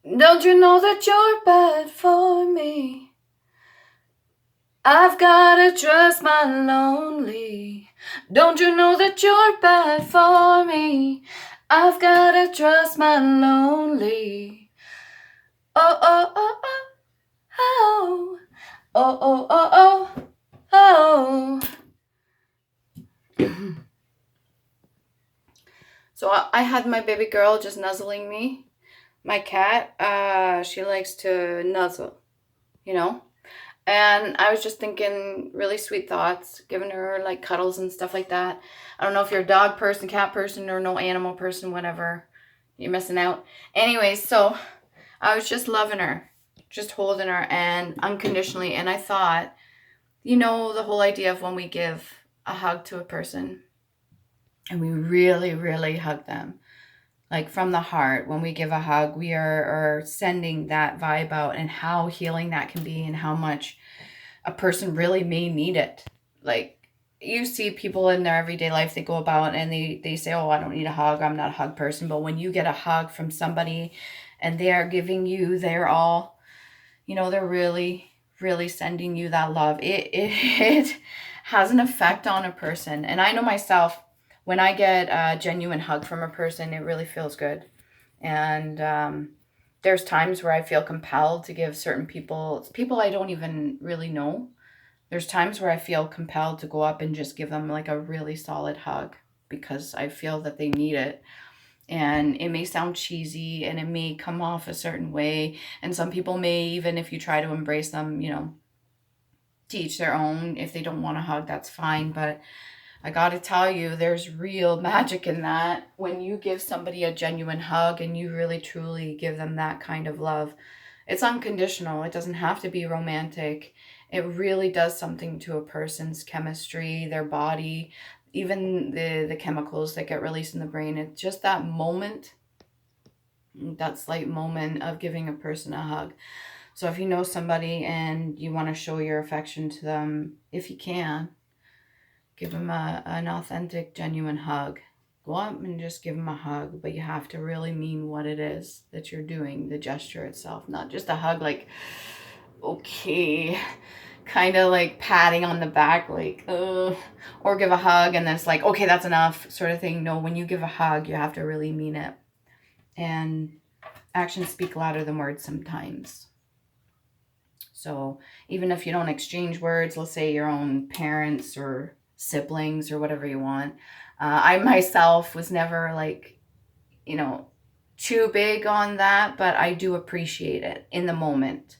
Don't you know that you're bad for me? I've gotta trust my lonely. Don't you know that you're bad for me? I've gotta trust my lonely. Oh, oh, oh, oh, oh, oh, oh, oh, oh, oh. So I had my baby girl just nuzzling me. My cat, she likes to nuzzle, you know? And I was just thinking really sweet thoughts, giving her like cuddles and stuff like that. I don't know if you're a dog person, cat person, or no animal person, whatever. You're missing out. Anyways, so I was just loving her, just holding her and unconditionally. And I thought, you know, the whole idea of when we give a hug to a person and we really, really hug them, like from the heart, when we give a hug, we are sending that vibe out, and how healing that can be and how much a person really may need it. Like, you see people in their everyday life, they go about and they say, oh, I don't need a hug, I'm not a hug person. But when you get a hug from somebody and they are giving you their all, you know, they're really, really sending you that love. It has an effect on a person. And I know myself, when I get a genuine hug from a person, it really feels good. And there's times where I feel compelled to give certain people I don't even really know. There's times where I feel compelled to go up and just give them like a really solid hug because I feel that they need it. And it may sound cheesy and it may come off a certain way. And some people may, even if you try to embrace them, you know, to each their own. If they don't want a hug, that's fine. But I gotta tell you, there's real magic in that. When you give somebody a genuine hug and you really truly give them that kind of love, it's unconditional. It doesn't have to be romantic. It really does something to a person's chemistry, their body, even the chemicals that get released in the brain. It's just that moment, that slight moment of giving a person a hug. So if you know somebody and you want to show your affection to them, if you can, give them an authentic, genuine hug. Go up and just give them a hug, but you have to really mean what it is that you're doing, the gesture itself, not just a hug like, okay, kind of like patting on the back, like, or give a hug and then it's like, okay, that's enough sort of thing. No, when you give a hug, you have to really mean it. And actions speak louder than words sometimes. So even if you don't exchange words, let's say your own parents or siblings or whatever you want. I myself was never like, you know, too big on that, but I do appreciate it in the moment.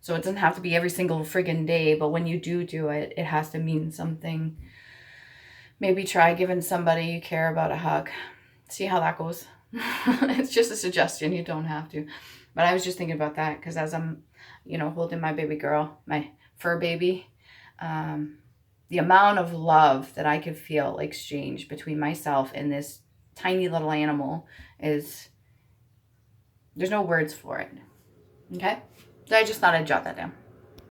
So it doesn't have to be every single friggin' day, but when you do it, it has to mean something. Maybe try giving somebody you care about a hug. See how that goes. It's just a suggestion. You don't have to. But I was just thinking about that because as I'm, you know, holding my baby girl, my fur baby, the amount of love that I could feel exchange between myself and this tiny little animal is, there's no words for it. Okay? So I just thought I'd jot that down.